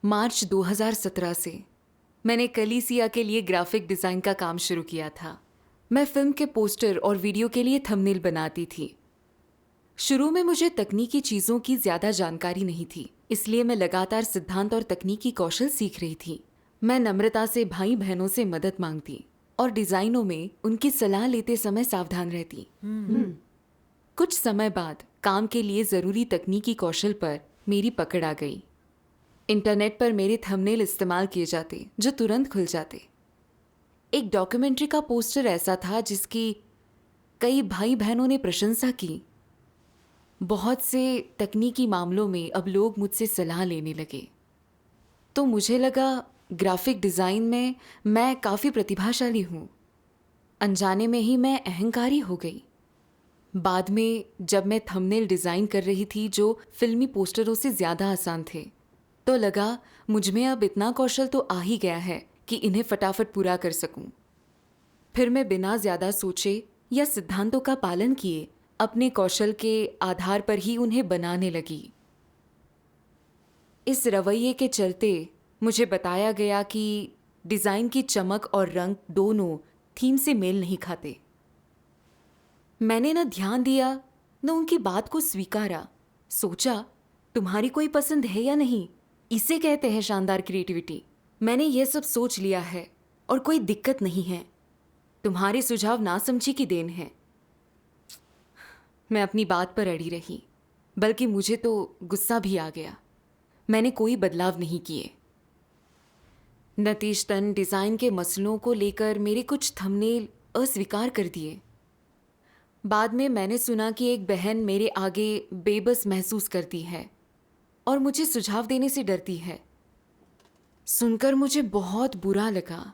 मार्च 2017 से मैंने कलीसिया के लिए ग्राफिक डिज़ाइन का काम शुरू किया था। मैं फिल्म के पोस्टर और वीडियो के लिए थंबनेल बनाती थी। शुरू में मुझे तकनीकी चीज़ों की ज़्यादा जानकारी नहीं थी, इसलिए मैं लगातार सिद्धांत और तकनीकी कौशल सीख रही थी। मैं नम्रता से भाई बहनों से मदद मांगती और डिज़ाइनों में उनकी सलाह लेते समय सावधान रहती। कुछ समय बाद काम के लिए ज़रूरी तकनीकी कौशल पर मेरी पकड़ आ गई। इंटरनेट पर मेरे थंबनेल इस्तेमाल किए जाते जो तुरंत खुल जाते। एक डॉक्यूमेंट्री का पोस्टर ऐसा था जिसकी कई भाई बहनों ने प्रशंसा की। बहुत से तकनीकी मामलों में अब लोग मुझसे सलाह लेने लगे, तो मुझे लगा ग्राफिक डिज़ाइन में मैं काफ़ी प्रतिभाशाली हूँ। अनजाने में ही मैं अहंकारी हो गई। बाद में जब मैं थंबनेल डिज़ाइन कर रही थी जो फिल्मी पोस्टरों से ज़्यादा आसान थे, तो लगा मुझ में अब इतना कौशल तो आ ही गया है कि इन्हें फटाफट पूरा कर सकूं। फिर मैं बिना ज़्यादा सोचे या सिद्धांतों का पालन किए अपने कौशल के आधार पर ही उन्हें बनाने लगी। इस रवैये के चलते मुझे बताया गया कि डिज़ाइन की चमक और रंग दोनों थीम से मेल नहीं खाते। मैंने न ध्यान दिया न उनकी बात को स्वीकारा। सोचा, तुम्हारी कोई पसंद है या नहीं, इसे कहते हैं शानदार क्रिएटिविटी। मैंने यह सब सोच लिया है और कोई दिक्कत नहीं है। तुम्हारे सुझाव नासमझी की देन है। मैं अपनी बात पर अड़ी रही, बल्कि मुझे तो गुस्सा भी आ गया। मैंने कोई बदलाव नहीं किए। नतीजतन डिज़ाइन के मसलों को लेकर मेरे कुछ थंबनेल अस्वीकार कर दिए। बाद में मैंने सुना कि एक बहन मेरे आगे बेबस महसूस करती है और मुझे सुझाव देने से डरती है। सुनकर मुझे बहुत बुरा लगा,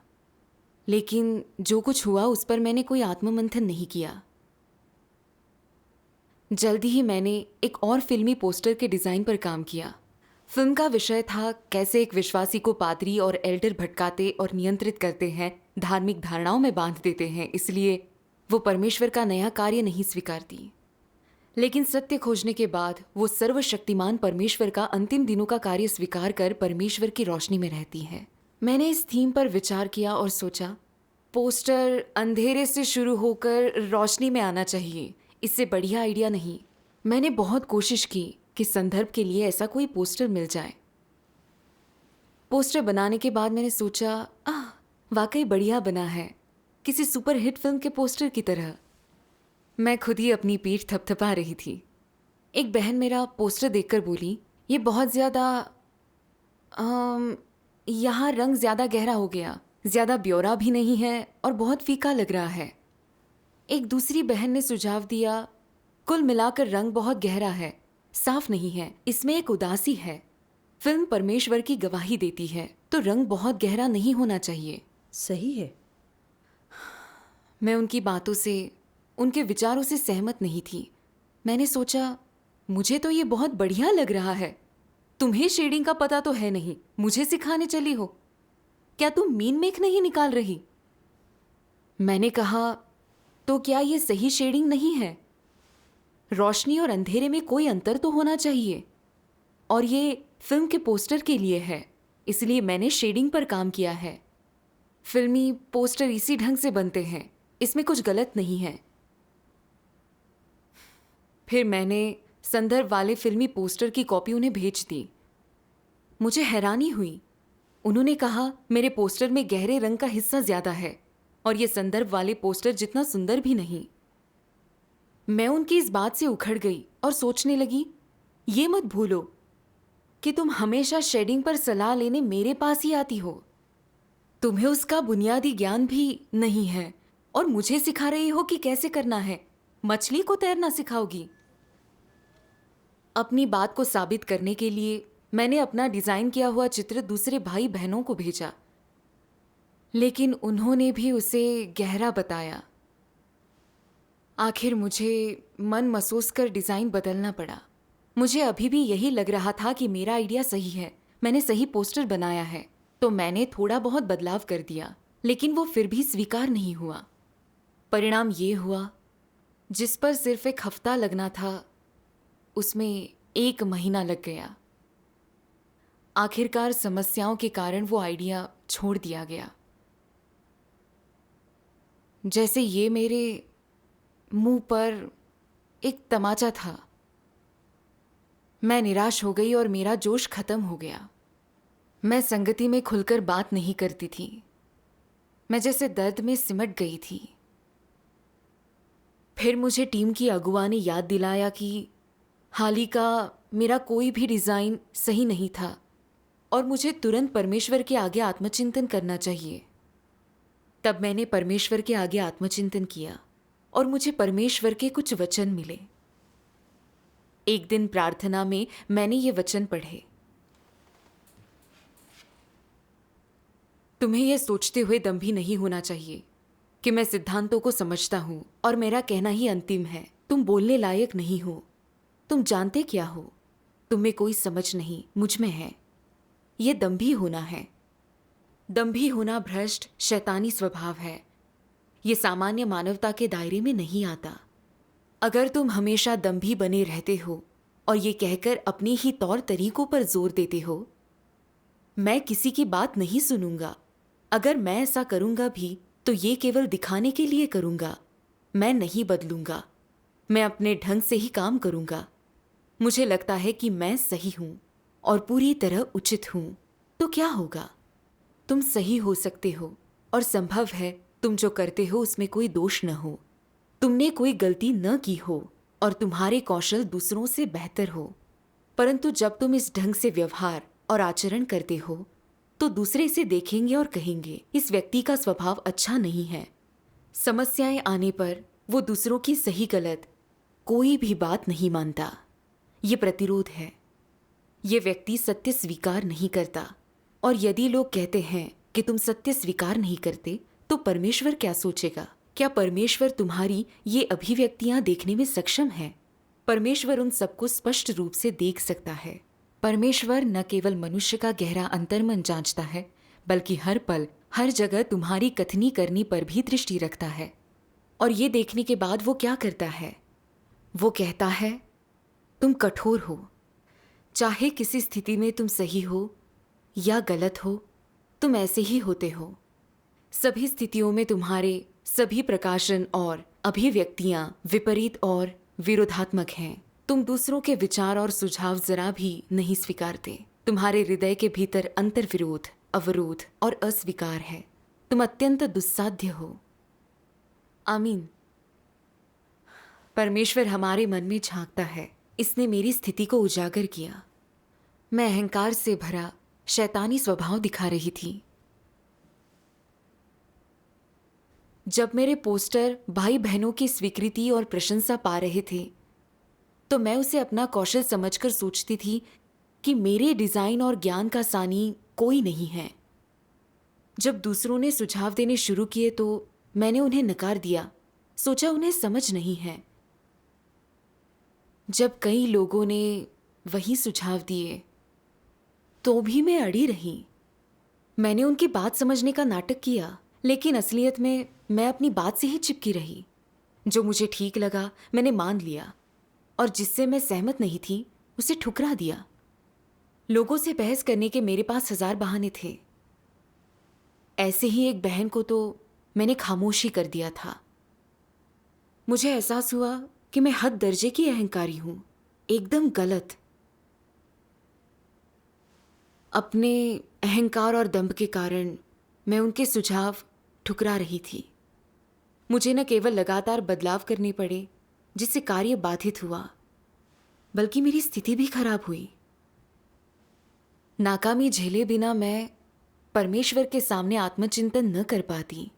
लेकिन जो कुछ हुआ उस पर मैंने कोई आत्ममंथन नहीं किया। जल्दी ही मैंने एक और फिल्मी पोस्टर के डिज़ाइन पर काम किया। फिल्म का विषय था कैसे एक विश्वासी को पादरी और एल्डर भटकाते और नियंत्रित करते हैं, धार्मिक धारणाओं में बांध देते हैं, इसलिए वो परमेश्वर का नया कार्य नहीं स्वीकारती। लेकिन सत्य खोजने के बाद वो सर्वशक्तिमान परमेश्वर का अंतिम दिनों का कार्य स्वीकार कर परमेश्वर की रोशनी में रहती है। मैंने इस थीम पर विचार किया और सोचा, पोस्टर अंधेरे से शुरू होकर रोशनी में आना चाहिए, इससे बढ़िया आइडिया नहीं। मैंने बहुत कोशिश की कि संदर्भ के लिए ऐसा कोई पोस्टर मिल जाए। पोस्टर बनाने के बाद मैंने सोचा, वाकई बढ़िया बना है, किसी सुपरहिट फिल्म के पोस्टर की तरह। मैं खुद ही अपनी पीठ थपथपा रही थी। एक बहन मेरा पोस्टर देखकर बोली, ये बहुत ज़्यादा यहाँ रंग ज़्यादा गहरा हो गया, ज़्यादा ब्यौरा भी नहीं है और बहुत फीका लग रहा है। एक दूसरी बहन ने सुझाव दिया, कुल मिलाकर रंग बहुत गहरा है, साफ नहीं है, इसमें एक उदासी है। फिल्म परमेश्वर की गवाही देती है, तो रंग बहुत गहरा नहीं होना चाहिए। सही है। मैं उनकी बातों से, उनके विचारों से सहमत नहीं थी। मैंने सोचा, मुझे तो ये बहुत बढ़िया लग रहा है। तुम्हें शेडिंग का पता तो है नहीं, मुझे सिखाने चली हो। क्या तुम मीन मेख नहीं निकाल रही? मैंने कहा, तो क्या ये सही शेडिंग नहीं है? रोशनी और अंधेरे में कोई अंतर तो होना चाहिए, और ये फिल्म के पोस्टर के लिए है, इसलिए मैंने शेडिंग पर काम किया है। फिल्मी पोस्टर इसी ढंग से बनते हैं, इसमें कुछ गलत नहीं है। फिर मैंने संदर्भ वाले फिल्मी पोस्टर की कॉपी उन्हें भेज दी। मुझे हैरानी हुई। उन्होंने कहा, मेरे पोस्टर में गहरे रंग का हिस्सा ज्यादा है और ये संदर्भ वाले पोस्टर जितना सुंदर भी नहीं। मैं उनकी इस बात से उखड़ गई और सोचने लगी, ये मत भूलो कि तुम हमेशा शेडिंग पर सलाह लेने मेरे पास ही आती हो। तुम्हें उसका बुनियादी ज्ञान भी नहीं है और मुझे सिखा रही हो कि कैसे करना है। मछली को तैरना सिखाओगी? अपनी बात को साबित करने के लिए मैंने अपना डिजाइन किया हुआ चित्र दूसरे भाई बहनों को भेजा, लेकिन उन्होंने भी उसे गहरा बताया। आखिर मुझे मन महसूस कर डिजाइन बदलना पड़ा। मुझे अभी भी यही लग रहा था कि मेरा आइडिया सही है, मैंने सही पोस्टर बनाया है, तो मैंने थोड़ा बहुत बदलाव कर दिया, लेकिन वो फिर भी स्वीकार नहीं हुआ। परिणाम ये हुआ, जिस पर सिर्फ एक हफ्ता लगना था, उसमें 1 महीना लग गया। आखिरकार समस्याओं के कारण वो आइडिया छोड़ दिया गया। जैसे ये मेरे मुंह पर एक तमाचा था। मैं निराश हो गई और मेरा जोश खत्म हो गया। मैं संगति में खुलकर बात नहीं करती थी। मैं जैसे दर्द में सिमट गई थी। फिर मुझे टीम की अगुआ ने याद दिलाया कि हाल ही का मेरा कोई भी डिज़ाइन सही नहीं था और मुझे तुरंत परमेश्वर के आगे आत्मचिंतन करना चाहिए। तब मैंने परमेश्वर के आगे आत्मचिंतन किया और मुझे परमेश्वर के कुछ वचन मिले। एक दिन प्रार्थना में मैंने ये वचन पढ़े। तुम्हें यह सोचते हुए दंभी नहीं होना चाहिए कि मैं सिद्धांतों को समझता हूं और मेरा कहना ही अंतिम है। तुम बोलने लायक नहीं हो। तुम जानते क्या हो? तुम में कोई समझ नहीं, मुझ में है। ये दंभी होना है। दंभी होना भ्रष्ट शैतानी स्वभाव है। ये सामान्य मानवता के दायरे में नहीं आता। अगर तुम हमेशा दंभी बने रहते हो और ये कहकर अपने ही तौर तरीकों पर जोर देते हो, मैं किसी की बात नहीं सुनूंगा। अगर मैं ऐसा करूंगा भी तो ये केवल दिखाने के लिए करूंगा। मैं नहीं बदलूंगा। मैं अपने ढंग से ही काम करूंगा। मुझे लगता है कि मैं सही हूं और पूरी तरह उचित हूं। तो क्या होगा? तुम सही हो सकते हो और संभव है तुम जो करते हो उसमें कोई दोष न हो। तुमने कोई गलती न की हो और तुम्हारे कौशल दूसरों से बेहतर हो। परंतु जब तुम इस ढंग से व्यवहार और आचरण करते हो तो दूसरे इसे देखेंगे और कहेंगे, इस व्यक्ति का स्वभाव अच्छा नहीं है। समस्याएं आने पर वो दूसरों की सही गलत कोई भी बात नहीं मानता। ये प्रतिरोध है। ये व्यक्ति सत्य स्वीकार नहीं करता। और यदि लोग कहते हैं कि तुम सत्य स्वीकार नहीं करते तो परमेश्वर क्या सोचेगा? क्या परमेश्वर तुम्हारी ये अभिव्यक्तियां देखने में सक्षम है? परमेश्वर उन सबको स्पष्ट रूप से देख सकता है। परमेश्वर न केवल मनुष्य का गहरा अंतर्मन जांचता है, बल्कि हर पल हर जगह तुम्हारी कथनी करनी पर भी दृष्टि रखता है। और ये देखने के बाद वो क्या करता है? वो कहता है, तुम कठोर हो। चाहे किसी स्थिति में तुम सही हो या गलत हो, तुम ऐसे ही होते हो। सभी स्थितियों में तुम्हारे सभी प्रकाशन और अभिव्यक्तियां विपरीत और विरोधात्मक हैं। तुम दूसरों के विचार और सुझाव जरा भी नहीं स्वीकारते। तुम्हारे हृदय के भीतर अंतर्विरोध, अवरोध और अस्वीकार है। तुम अत्यंत दुस्साध्य हो। आमीन। परमेश्वर हमारे मन में झांकता है। इसने मेरी स्थिति को उजागर किया। मैं अहंकार से भरा शैतानी स्वभाव दिखा रही थी। जब मेरे पोस्टर भाई बहनों की स्वीकृति और प्रशंसा पा रहे थे तो मैं उसे अपना कौशल समझकर सोचती थी कि मेरे डिजाइन और ज्ञान का सानी कोई नहीं है। जब दूसरों ने सुझाव देने शुरू किए तो मैंने उन्हें नकार दिया। सोचा उन्हें समझ नहीं है। जब कई लोगों ने वही सुझाव दिए तो भी मैं अड़ी रही। मैंने उनकी बात समझने का नाटक किया, लेकिन असलियत में मैं अपनी बात से ही चिपकी रही। जो मुझे ठीक लगा मैंने मान लिया और जिससे मैं सहमत नहीं थी उसे ठुकरा दिया। लोगों से बहस करने के मेरे पास 1000 बहाने थे। ऐसे ही एक बहन को तो मैंने खामोशी कर दिया था। मुझे एहसास हुआ कि मैं हद दर्जे की अहंकारी हूं, एकदम गलत। अपने अहंकार और दंभ के कारण मैं उनके सुझाव ठुकरा रही थी। मुझे न केवल लगातार बदलाव करने पड़े जिससे कार्य बाधित हुआ, बल्कि मेरी स्थिति भी खराब हुई। नाकामी झेले बिना मैं परमेश्वर के सामने आत्मचिंतन न कर पाती।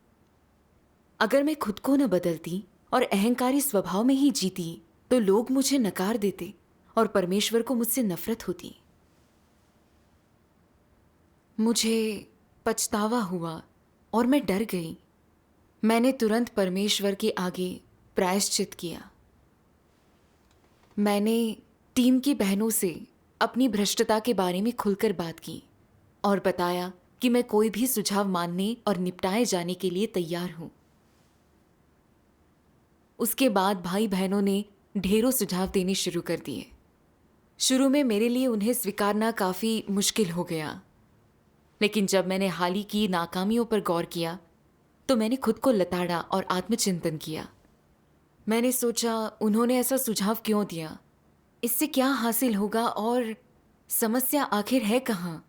अगर मैं खुद को न बदलती और अहंकारी स्वभाव में ही जीती तो लोग मुझे नकार देते और परमेश्वर को मुझसे नफरत होती। मुझे पछतावा हुआ और मैं डर गई। मैंने तुरंत परमेश्वर के आगे प्रायश्चित किया। मैंने टीम की बहनों से अपनी भ्रष्टता के बारे में खुलकर बात की और बताया कि मैं कोई भी सुझाव मानने और निपटाए जाने के लिए तैयार हूं। उसके बाद भाई बहनों ने ढेरों सुझाव देने शुरू कर दिए। शुरू में मेरे लिए उन्हें स्वीकारना काफ़ी मुश्किल हो गया, लेकिन जब मैंने हाल ही की नाकामियों पर गौर किया तो मैंने खुद को लताड़ा और आत्मचिंतन किया। मैंने सोचा, उन्होंने ऐसा सुझाव क्यों दिया, इससे क्या हासिल होगा और समस्या आखिर है कहाँ?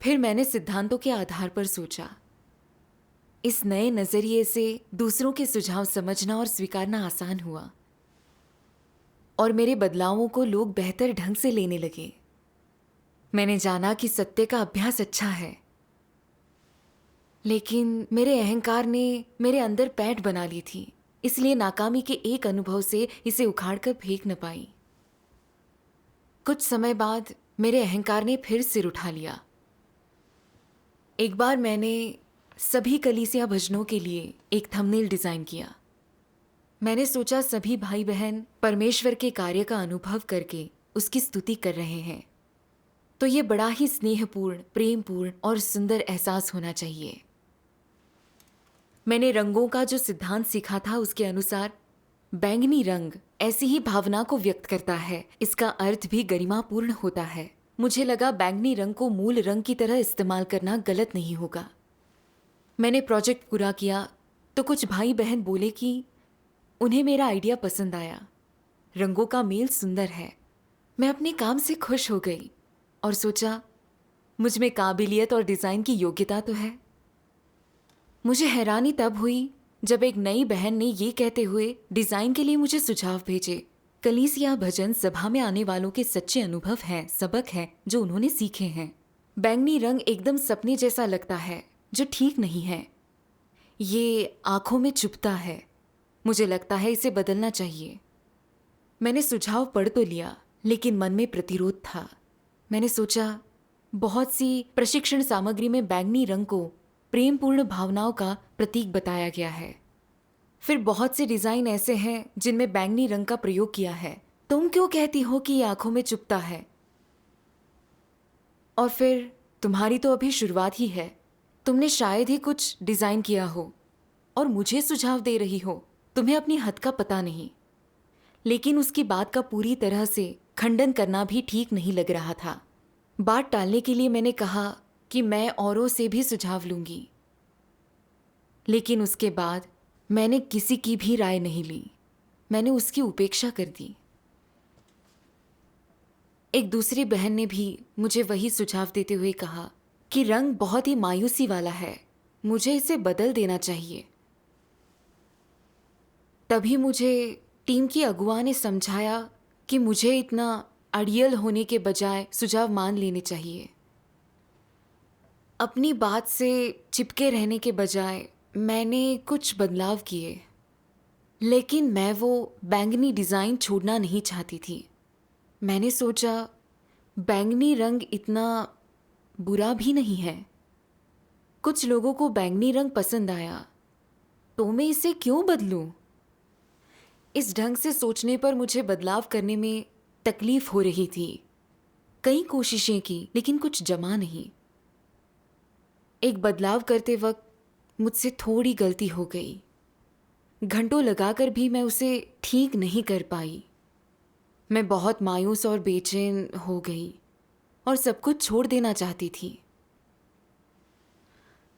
फिर मैंने सिद्धांतों के आधार पर सोचा। इस नए नज़रिए से दूसरों के सुझाव समझना और स्वीकारना आसान हुआ और मेरे बदलावों को लोग बेहतर ढंग से लेने लगे। मैंने जाना कि सत्य का अभ्यास अच्छा है, लेकिन मेरे अहंकार ने मेरे अंदर पैठ बना ली थी, इसलिए नाकामी के एक अनुभव से इसे उखाड़कर फेंक न पाई। कुछ समय बाद मेरे अहंकार ने फिर सिर उठा लिया। एक बार मैंने सभी कलीसिया भजनों के लिए एक थंबनेल डिज़ाइन किया। मैंने सोचा सभी भाई बहन परमेश्वर के कार्य का अनुभव करके उसकी स्तुति कर रहे हैं, तो ये बड़ा ही स्नेहपूर्ण, प्रेमपूर्ण और सुंदर एहसास होना चाहिए। मैंने रंगों का जो सिद्धांत सीखा था उसके अनुसार बैंगनी रंग ऐसी ही भावना को व्यक्त करता है, इसका अर्थ भी गरिमापूर्ण होता है। मुझे लगा बैंगनी रंग को मूल रंग की तरह इस्तेमाल करना गलत नहीं होगा। मैंने प्रोजेक्ट पूरा किया तो कुछ भाई बहन बोले कि उन्हें मेरा आइडिया पसंद आया, रंगों का मेल सुंदर है। मैं अपने काम से खुश हो गई और सोचा, मुझ में काबिलियत और डिज़ाइन की योग्यता तो है। मुझे हैरानी तब हुई जब एक नई बहन ने ये कहते हुए डिज़ाइन के लिए मुझे सुझाव भेजे। कलीसिया भजन सभा में आने वालों के सच्चे अनुभव हैं, सबक हैं जो उन्होंने सीखे हैं। बैंगनी रंग एकदम सपने जैसा लगता है, जो ठीक नहीं है। ये आंखों में चुभता है, मुझे लगता है इसे बदलना चाहिए। मैंने सुझाव पढ़ तो लिया, लेकिन मन में प्रतिरोध था। मैंने सोचा, बहुत सी प्रशिक्षण सामग्री में बैंगनी रंग को प्रेमपूर्ण भावनाओं का प्रतीक बताया गया है। फिर बहुत से डिज़ाइन ऐसे हैं जिनमें बैंगनी रंग का प्रयोग किया है। तुम क्यों कहती हो कि ये आंखों में चुभता है? और फिर तुम्हारी तो अभी शुरुआत ही है, तुमने शायद ही कुछ डिज़ाइन किया हो और मुझे सुझाव दे रही हो। तुम्हें अपनी हद का पता नहीं। लेकिन उसकी बात का पूरी तरह से खंडन करना भी ठीक नहीं लग रहा था। बात टालने के लिए मैंने कहा कि मैं औरों से भी सुझाव लूंगी, लेकिन उसके बाद मैंने किसी की भी राय नहीं ली। मैंने उसकी उपेक्षा कर दी। एक दूसरी बहन ने भी मुझे वही सुझाव देते हुए कहा कि रंग बहुत ही मायूसी वाला है, मुझे इसे बदल देना चाहिए। तभी मुझे टीम की अगुआ ने समझाया कि मुझे इतना अड़ियल होने के बजाय सुझाव मान लेने चाहिए। अपनी बात से चिपके रहने के बजाय मैंने कुछ बदलाव किए, लेकिन मैं वो बैंगनी डिज़ाइन छोड़ना नहीं चाहती थी। मैंने सोचा, बैंगनी रंग इतना बुरा भी नहीं है। कुछ लोगों को बैंगनी रंग पसंद आया, तो मैं इसे क्यों बदलूं? इस ढंग से सोचने पर मुझे बदलाव करने में तकलीफ हो रही थी। कई कोशिशें की, लेकिन कुछ जमा नहीं। एक बदलाव करते वक्त मुझसे थोड़ी गलती हो गई। घंटों लगाकर भी मैं उसे ठीक नहीं कर पाई। मैं बहुत मायूस और बेचैन हो गई और सब कुछ छोड़ देना चाहती थी।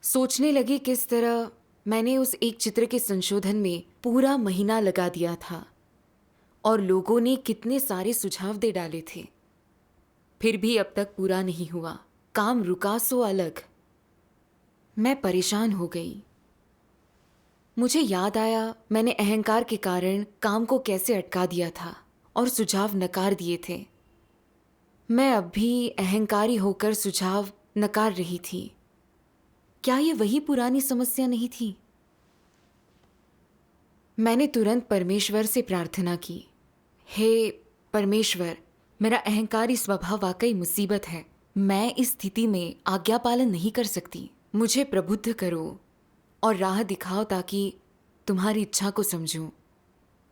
सोचने लगी किस तरह मैंने उस एक चित्र के संशोधन में पूरा महीना लगा दिया था और लोगों ने कितने सारे सुझाव दे डाले थे। फिर भी अब तक पूरा नहीं हुआ। काम रुका सो अलग। मैं परेशान हो गई। मुझे याद आया मैंने अहंकार के कारण काम को कैसे अटका दिया था और सुझाव नकार दिए थे। मैं अब भी अहंकारी होकर सुझाव नकार रही थी। क्या ये वही पुरानी समस्या नहीं थी? मैंने तुरंत परमेश्वर से प्रार्थना की, हे परमेश्वर, मेरा अहंकारी स्वभाव वाकई मुसीबत है। मैं इस स्थिति में आज्ञा पालन नहीं कर सकती। मुझे प्रबुद्ध करो और राह दिखाओ ताकि तुम्हारी इच्छा को समझूं,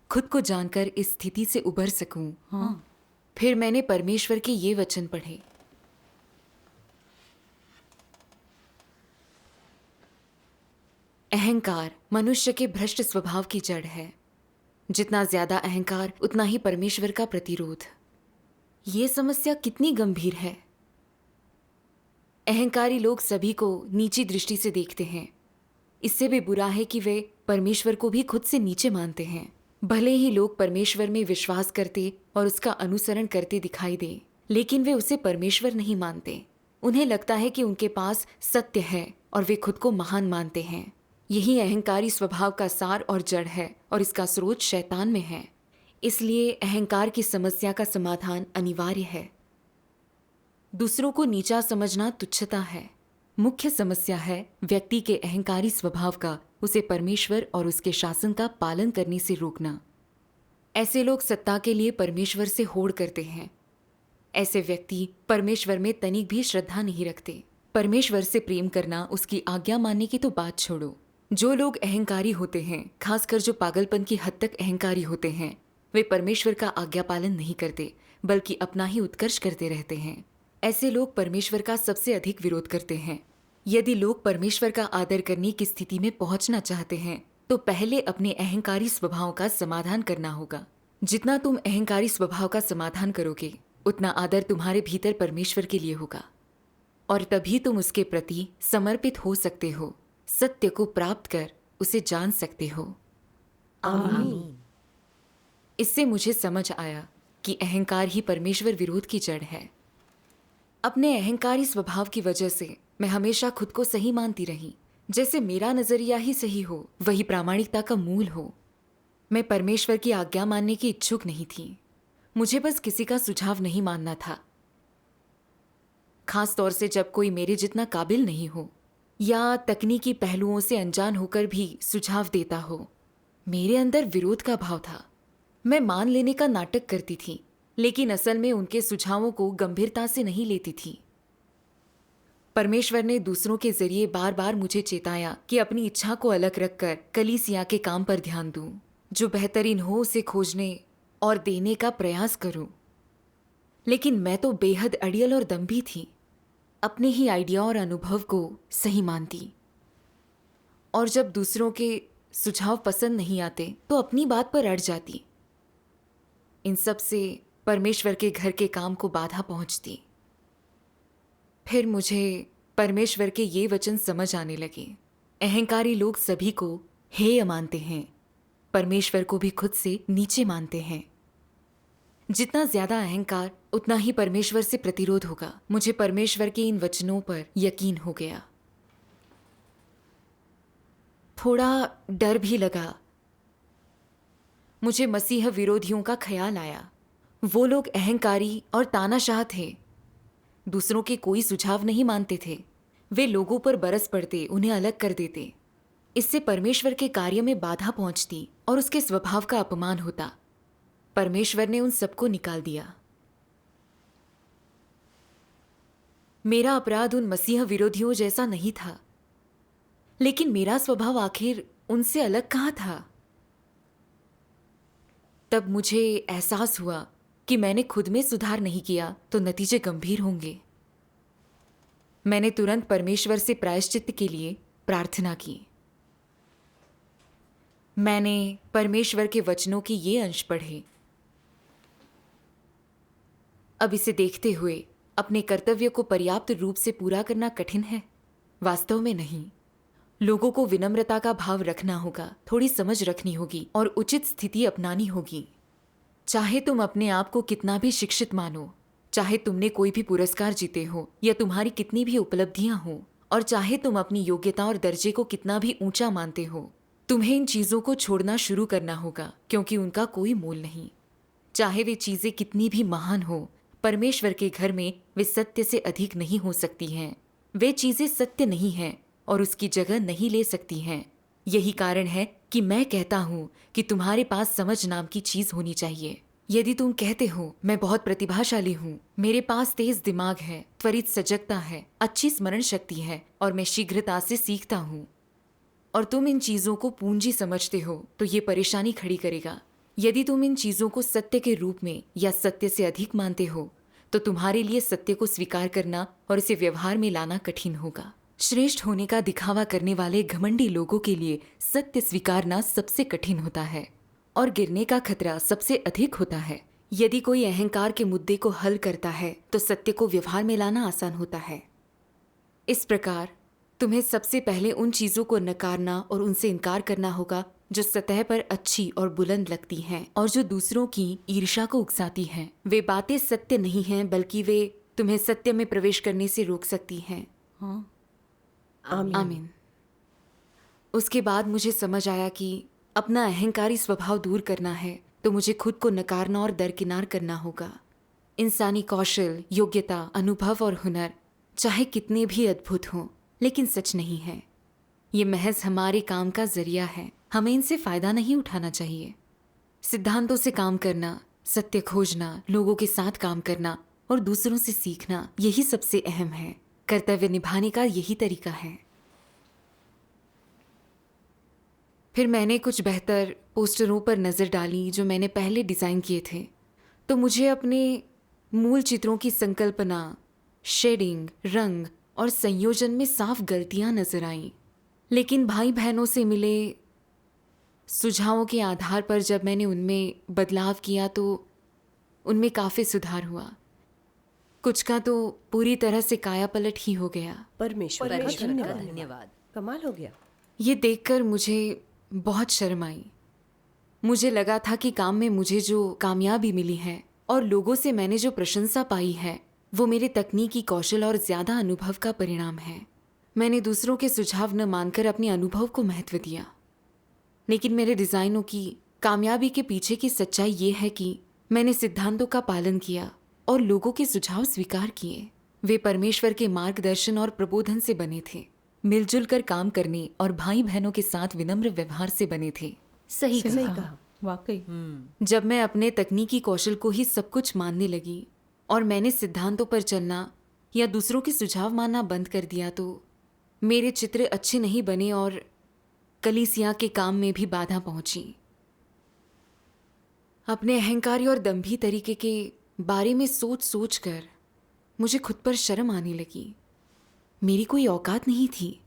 खुद को जानकर इस स्थिति से उबर सकूं। हाँ। फिर मैंने परमेश्वर के ये वचन पढ़े, अहंकार मनुष्य के भ्रष्ट स्वभाव की जड़ है। जितना ज्यादा अहंकार, उतना ही परमेश्वर का प्रतिरोध। ये समस्या कितनी गंभीर है। अहंकारी लोग सभी को नीची दृष्टि से देखते हैं। इससे भी बुरा है कि वे परमेश्वर को भी खुद से नीचे मानते हैं। भले ही लोग परमेश्वर में विश्वास करते और उसका अनुसरण करते दिखाई दे, लेकिन वे उसे परमेश्वर नहीं मानते। उन्हें लगता है कि उनके पास सत्य है और वे खुद को महान मानते हैं। यही अहंकारी स्वभाव का सार और जड़ है और इसका स्रोत शैतान में है। इसलिए अहंकार की समस्या का समाधान अनिवार्य है। दूसरों को नीचा समझना तुच्छता है। मुख्य समस्या है व्यक्ति के अहंकारी स्वभाव का उसे परमेश्वर और उसके शासन का पालन करने से रोकना। ऐसे लोग सत्ता के लिए परमेश्वर से होड़ करते हैं। ऐसे व्यक्ति परमेश्वर में तनिक भी श्रद्धा नहीं रखते। परमेश्वर से प्रेम करना, उसकी आज्ञा मानने की तो बात छोड़ो। जो लोग अहंकारी होते हैं, खासकर जो पागलपन की हद तक अहंकारी होते हैं, वे परमेश्वर का आज्ञा पालन नहीं करते, बल्कि अपना ही उत्कर्ष करते रहते हैं। ऐसे लोग परमेश्वर का सबसे अधिक विरोध करते हैं। यदि लोग परमेश्वर का आदर करने की स्थिति में पहुंचना चाहते हैं, तो पहले अपने अहंकारी स्वभाव का समाधान करना होगा। जितना तुम अहंकारी स्वभाव का समाधान करोगे, उतना आदर तुम्हारे भीतर परमेश्वर के लिए होगा, और तभी तुम उसके प्रति समर्पित हो सकते हो, सत्य को प्राप्त कर उसे जान सकते हो। आमीन। इससे मुझे समझ आया कि अहंकार ही परमेश्वर विरोध की जड़ है। अपने अहंकारी स्वभाव की वजह से मैं हमेशा खुद को सही मानती रही। जैसे मेरा नजरिया ही सही हो, वही प्रामाणिकता का मूल हो। मैं परमेश्वर की आज्ञा मानने की इच्छुक नहीं थी। मुझे बस किसी का सुझाव नहीं मानना था, खास तौर से जब कोई मेरे जितना काबिल नहीं हो या तकनीकी पहलुओं से अनजान होकर भी सुझाव देता हो। मेरे अंदर विरोध का भाव था। मैं मान लेने का नाटक करती थी, लेकिन असल में उनके सुझावों को गंभीरता से नहीं लेती थी। परमेश्वर ने दूसरों के जरिए बार बार मुझे चेताया कि अपनी इच्छा को अलग रखकर कलीसिया के काम पर ध्यान दूं, जो बेहतरीन हो उसे खोजने और देने का प्रयास करूं। लेकिन मैं तो बेहद अड़ियल और दम्भी थी। अपने ही आइडिया और अनुभव को सही मानती, और जब दूसरों के सुझाव पसंद नहीं आते तो अपनी बात पर अड़ जाती। इन सब से परमेश्वर के घर के काम को बाधा पहुंचती। फिर मुझे परमेश्वर के ये वचन समझ आने लगे। अहंकारी लोग सभी को हेय मानते हैं, परमेश्वर को भी खुद से नीचे मानते हैं। जितना ज्यादा अहंकार, उतना ही परमेश्वर से प्रतिरोध होगा। मुझे परमेश्वर के इन वचनों पर यकीन हो गया। थोड़ा डर भी लगा। मुझे मसीह विरोधियों का ख्याल आया। वो लोग अहंकारी और तानाशाह थे। दूसरों के कोई सुझाव नहीं मानते थे। वे लोगों पर बरस पड़ते, उन्हें अलग कर देते। इससे परमेश्वर के कार्य में बाधा पहुंचती और उसके स्वभाव का अपमान होता। परमेश्वर ने उन सबको निकाल दिया। मेरा अपराध उन मसीह विरोधियों जैसा नहीं था, लेकिन मेरा स्वभाव आखिर उनसे अलग कहाँ था? तब मुझे एहसास हुआ कि मैंने खुद में सुधार नहीं किया तो नतीजे गंभीर होंगे। मैंने तुरंत परमेश्वर से प्रायश्चित्त के लिए प्रार्थना की। मैंने परमेश्वर के वचनों के ये अंश पढ़े। अब इसे देखते हुए अपने कर्तव्य को पर्याप्त रूप से पूरा करना कठिन है? वास्तव में नहीं। लोगों को विनम्रता का भाव रखना होगा, थोड़ी समझ रखनी होगी और उचित स्थिति अपनानी होगी। चाहे तुम अपने आप को कितना भी शिक्षित मानो, चाहे तुमने कोई भी पुरस्कार जीते हो या तुम्हारी कितनी भी उपलब्धियां हो, और चाहे तुम अपनी योग्यता और दर्जे को कितना भी ऊंचा मानते हो, तुम्हें इन चीजों को छोड़ना शुरू करना होगा, क्योंकि उनका कोई मोल नहीं। चाहे वे चीजें कितनी भी महान हो, परमेश्वर के घर में वे सत्य से अधिक नहीं हो सकती हैं। वे चीजें सत्य नहीं हैं और उसकी जगह नहीं ले सकती हैं। यही कारण है कि मैं कहता हूँ कि तुम्हारे पास समझ नाम की चीज होनी चाहिए। यदि तुम कहते हो मैं बहुत प्रतिभाशाली हूँ, मेरे पास तेज दिमाग है, त्वरित सजगता है, अच्छी स्मरण शक्ति है और मैं शीघ्रता से सीखता हूँ, और तुम इन चीजों को पूंजी समझते हो, तो ये परेशानी खड़ी करेगा। यदि तुम इन चीजों को सत्य के रूप में या सत्य से अधिक मानते हो, तो तुम्हारे लिए सत्य को स्वीकार करना और इसे व्यवहार में लाना कठिन होगा। श्रेष्ठ होने का दिखावा करने वाले घमंडी लोगों के लिए सत्य स्वीकारना सबसे कठिन होता है और गिरने का खतरा सबसे अधिक होता है। यदि कोई अहंकार के मुद्दे को हल करता है तो सत्य को व्यवहार में लाना आसान होता है। इस प्रकार तुम्हें सबसे पहले उन चीजों को नकारना और उनसे इनकार करना होगा जो सतह पर अच्छी और बुलंद लगती हैं और जो दूसरों की ईर्ष्या को उकसाती हैं। वे बातें सत्य नहीं हैं, बल्कि वे तुम्हें सत्य में प्रवेश करने से रोक सकती हैं। आमीन। उसके बाद मुझे समझ आया कि अपना अहंकारी स्वभाव दूर करना है तो मुझे खुद को नकारना और दरकिनार करना होगा। इंसानी कौशल, योग्यता, अनुभव और हुनर चाहे कितने भी अद्भुत हों, लेकिन सच नहीं है। ये महज हमारे काम का जरिया है, हमें इनसे फायदा नहीं उठाना चाहिए। सिद्धांतों से काम करना, सत्य खोजना, लोगों के साथ काम करना और दूसरों से सीखना, यही सबसे अहम है। कर्तव्य निभाने का यही तरीका है। फिर मैंने कुछ बेहतर पोस्टरों पर नज़र डाली जो मैंने पहले डिज़ाइन किए थे, तो मुझे अपने मूल चित्रों की संकल्पना, शेडिंग, रंग और संयोजन में साफ गलतियां नजर आईं। लेकिन भाई बहनों से मिले सुझावों के आधार पर जब मैंने उनमें बदलाव किया तो उनमें काफ़ी सुधार हुआ। कुछ का तो पूरी तरह से कायापलट ही हो गया। परमेश्वर का धन्यवाद। कमाल हो गया। ये देखकर मुझे बहुत शर्म आई। मुझे लगा था कि काम में मुझे जो कामयाबी मिली है और लोगों से मैंने जो प्रशंसा पाई है वो मेरे तकनीकी कौशल और ज़्यादा अनुभव का परिणाम है। मैंने दूसरों के सुझाव न मानकर अपने अनुभव को महत्व दिया। लेकिन मेरे डिज़ाइनों की कामयाबी के पीछे की सच्चाई ये है कि मैंने सिद्धांतों का पालन किया और लोगों के सुझाव स्वीकार किए। वे परमेश्वर के मार्गदर्शन और प्रबोधन से बने थे, मिलजुल कर काम करने और भाई बहनों के साथ विनम्र व्यवहार से बने थे। सही कहा। वाकई। जब मैं अपने तकनीकी कौशल को ही सब कुछ मानने लगी और मैंने सिद्धांतों पर चलना या दूसरों के सुझाव मानना बंद कर दिया तो मेरे चित्र अच्छे नहीं बने और कलीसिया के काम में भी बाधा पहुंची। अपने अहंकारी और दंभी तरीके के बारे में सोच सोच कर मुझे खुद पर शर्म आने लगी। मेरी कोई औकात नहीं थी।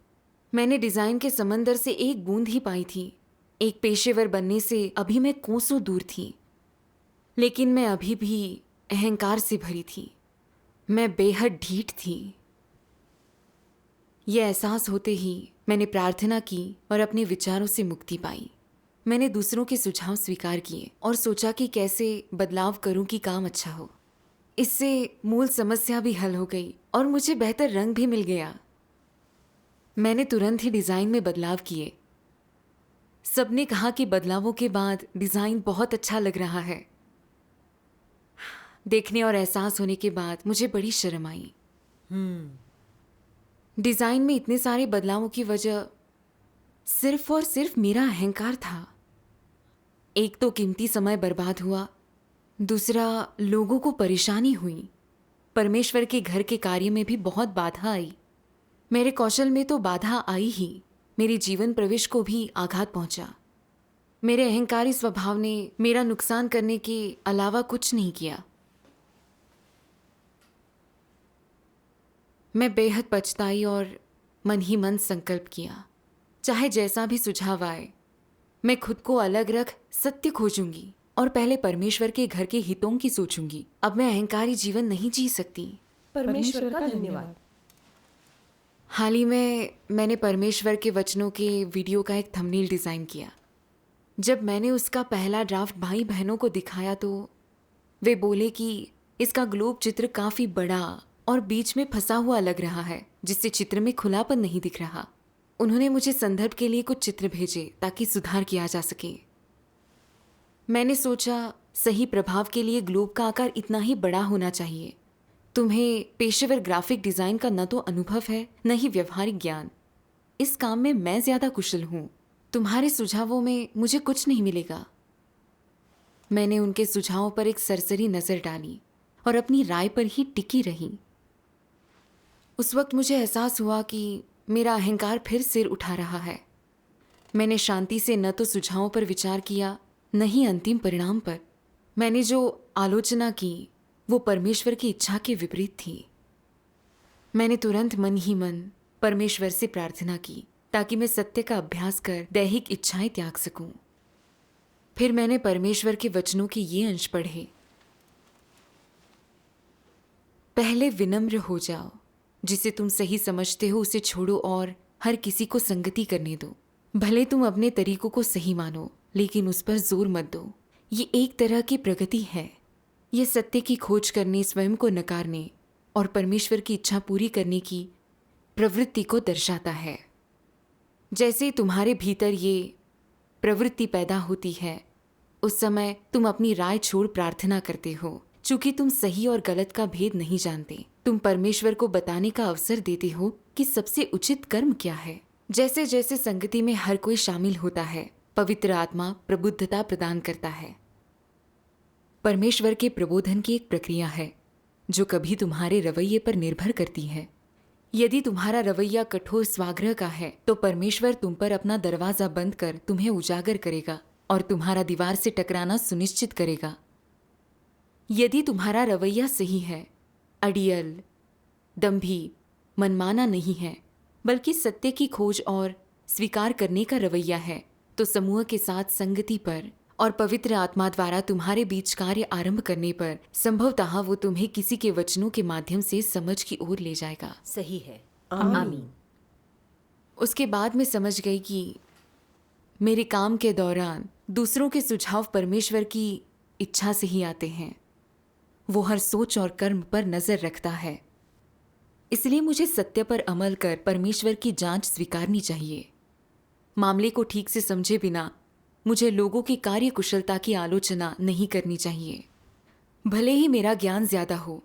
मैंने डिज़ाइन के समंदर से एक बूंद ही पाई थी। एक पेशेवर बनने से अभी मैं कोसों दूर थी, लेकिन मैं अभी भी अहंकार से भरी थी। मैं बेहद ढीठ थी। यह एहसास होते ही मैंने प्रार्थना की और अपने विचारों से मुक्ति पाई। मैंने दूसरों के सुझाव स्वीकार किए और सोचा कि कैसे बदलाव करूं कि काम अच्छा हो। इससे मूल समस्या भी हल हो गई और मुझे बेहतर रंग भी मिल गया। मैंने तुरंत ही डिज़ाइन में बदलाव किए। सबने कहा कि बदलावों के बाद डिज़ाइन बहुत अच्छा लग रहा है। देखने और एहसास होने के बाद मुझे बड़ी शर्म आई। डिज़ाइन में इतने सारे बदलावों की वजह सिर्फ और सिर्फ मेरा अहंकार था। एक तो कीमती समय बर्बाद हुआ, दूसरा लोगों को परेशानी हुई। परमेश्वर के घर के कार्य में भी बहुत बाधा आई। मेरे कौशल में तो बाधा आई ही, मेरे जीवन प्रवेश को भी आघात पहुंचा। मेरे अहंकारी स्वभाव ने मेरा नुकसान करने के अलावा कुछ नहीं किया। मैं बेहद पछताई और मन ही मन संकल्प किया, चाहे जैसा भी सुझाव आए, मैं खुद को अलग रख सत्य खोजूंगी और पहले परमेश्वर के घर के हितों की सोचूंगी। अब मैं अहंकारी जीवन नहीं जी सकती। परमेश्वर का धन्यवाद। हाल ही में मैंने परमेश्वर के वचनों के वीडियो का एक थंबनेल डिज़ाइन किया। जब मैंने उसका पहला ड्राफ्ट भाई बहनों को दिखाया तो वे बोले कि इसका ग्लोब चित्र काफ़ी बड़ा और बीच में फंसा हुआ लग रहा है, जिससे चित्र में खुलापन नहीं दिख रहा। उन्होंने मुझे संदर्भ के लिए कुछ चित्र भेजे ताकि सुधार किया जा सके। मैंने सोचा सही प्रभाव के लिए ग्लोब का आकार इतना ही बड़ा होना चाहिए। तुम्हें पेशेवर ग्राफिक डिज़ाइन का न तो अनुभव है न ही व्यवहारिक ज्ञान। इस काम में मैं ज़्यादा कुशल हूँ। तुम्हारे सुझावों में मुझे कुछ नहीं मिलेगा। मैंने उनके सुझावों पर एक सरसरी नज़र डाली और अपनी राय पर ही टिकी रही। उस वक्त मुझे एहसास हुआ कि मेरा अहंकार फिर सिर उठा रहा है। मैंने शांति से न तो सुझावों पर विचार किया न ही अंतिम परिणाम पर। मैंने जो आलोचना की वो परमेश्वर की इच्छा के विपरीत थी। मैंने तुरंत मन ही मन परमेश्वर से प्रार्थना की ताकि मैं सत्य का अभ्यास कर दैहिक इच्छाएं त्याग सकूं। फिर मैंने परमेश्वर के वचनों के ये अंश पढ़े पहले विनम्र हो जाओ। जिसे तुम सही समझते हो उसे छोड़ो और हर किसी को संगति करने दो। भले तुम अपने तरीकों को सही मानो, लेकिन उस पर जोर मत दो। ये एक तरह की प्रगति है। ये सत्य की खोज करने, स्वयं को नकारने और परमेश्वर की इच्छा पूरी करने की प्रवृत्ति को दर्शाता है। जैसे तुम्हारे भीतर ये प्रवृत्ति पैदा होती है, उस समय तुम अपनी राय छोड़ प्रार्थना करते हो। चूंकि तुम सही और गलत का भेद नहीं जानते, तुम परमेश्वर को बताने का अवसर देते हो कि सबसे उचित कर्म क्या है। जैसे जैसे संगति में हर कोई शामिल होता है, पवित्र आत्मा प्रबुद्धता प्रदान करता है। परमेश्वर के प्रबोधन की एक प्रक्रिया है जो कभी तुम्हारे रवैये पर निर्भर करती है। यदि तुम्हारा रवैया कठोर स्वाग्रह का है, तो परमेश्वर तुम पर अपना दरवाजा बंद कर तुम्हें उजागर करेगा और तुम्हारा दीवार से टकराना सुनिश्चित करेगा। यदि तुम्हारा रवैया सही है, अड़ियल, दंभी, मनमाना नहीं है, बल्कि सत्य की खोज और स्वीकार करने का रवैया है, तो समूह के साथ संगति पर और पवित्र आत्मा द्वारा तुम्हारे बीच कार्य आरंभ करने पर संभवतः वो तुम्हें किसी के वचनों के माध्यम से समझ की ओर ले जाएगा। सही है। आमीन। उसके बाद मैं समझ गई कि मेरे काम के दौरान दूसरों के सुझाव परमेश्वर की इच्छा से ही आते हैं। वो हर सोच और कर्म पर नजर रखता है। इसलिए मुझे सत्य पर अमल कर परमेश्वर की जांच स्वीकारनी चाहिए। मामले को ठीक से समझे बिना मुझे लोगों की कार्य कुशलता की आलोचना नहीं करनी चाहिए। भले ही मेरा ज्ञान ज्यादा हो,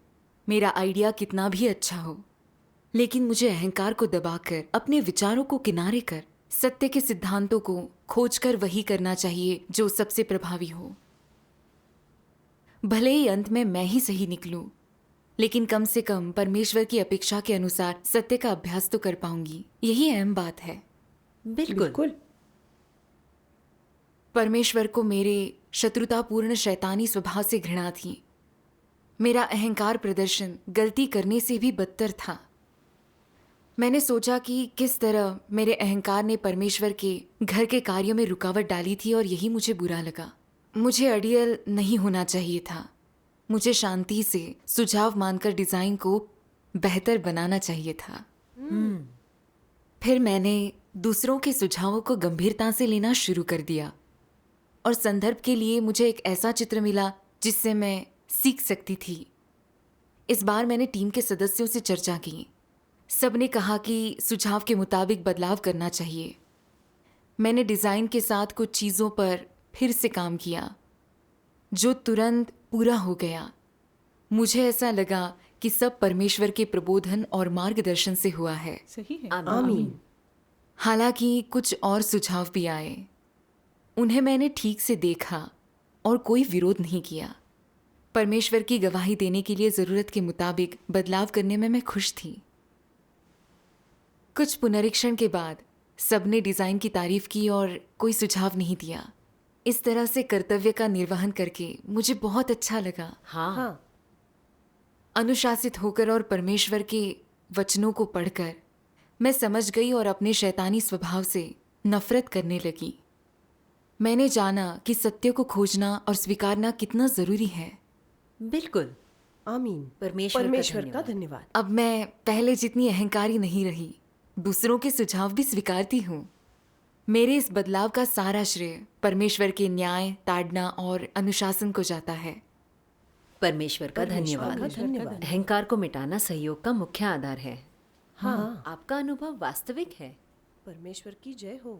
मेरा आइडिया कितना भी अच्छा हो, लेकिन मुझे अहंकार को दबाकर, अपने विचारों को किनारे कर, सत्य के सिद्धांतों को खोजकर वही करना चाहिए जो सबसे प्रभावी हो। भले ही अंत में मैं ही सही निकलूं, लेकिन कम से कम परमेश्वर की अपेक्षा के अनुसार सत्य का अभ्यास तो कर पाऊंगी। यही अहम बात है। बिल्कुल। परमेश्वर को मेरे शत्रुतापूर्ण शैतानी स्वभाव से घृणा थी। मेरा अहंकार प्रदर्शन गलती करने से भी बदतर था। मैंने सोचा कि किस तरह मेरे अहंकार ने परमेश्वर के घर के कार्यों में रुकावट डाली थी और यही मुझे बुरा लगा। मुझे अड़ियल नहीं होना चाहिए था। मुझे शांति से सुझाव मानकर डिजाइन को बेहतर बनाना चाहिए था। फिर मैंने दूसरों के सुझावों को गंभीरता से लेना शुरू कर दिया और संदर्भ के लिए मुझे एक ऐसा चित्र मिला जिससे मैं सीख सकती थी। इस बार मैंने टीम के सदस्यों से चर्चा की। सबने कहा कि सुझाव के मुताबिक बदलाव करना चाहिए। मैंने डिज़ाइन के साथ कुछ चीज़ों पर फिर से काम किया जो तुरंत पूरा हो गया। मुझे ऐसा लगा कि सब परमेश्वर के प्रबोधन और मार्गदर्शन से हुआ है। सही है। आमीन। हालांकि कुछ और सुझाव भी आए। उन्हें मैंने ठीक से देखा और कोई विरोध नहीं किया। परमेश्वर की गवाही देने के लिए ज़रूरत के मुताबिक बदलाव करने में मैं खुश थी। कुछ पुनरीक्षण के बाद सबने डिज़ाइन की तारीफ की और कोई सुझाव नहीं दिया। इस तरह से कर्तव्य का निर्वहन करके मुझे बहुत अच्छा लगा। हाँ। अनुशासित होकर और परमेश्वर के वचनों को पढ़कर मैं समझ गई और अपने शैतानी स्वभाव से नफरत करने लगी। मैंने जाना कि सत्य को खोजना और स्वीकारना कितना ज़रूरी है। बिल्कुल। आमीन। परमेश्वर का धन्यवाद। अब मैं पहले जितनी अहंकारी नहीं रही, दूसरों के सुझाव भी स्वीकारती हूँ। मेरे इस बदलाव का सारा श्रेय परमेश्वर के न्याय, ताड़ना और अनुशासन को जाता है। परमेश्वर का धन्यवाद। धन्यवाद। अहंकार को मिटाना सहयोग का मुख्य आधार है। हाँ। आपका अनुभव वास्तविक है। परमेश्वर की जय हो।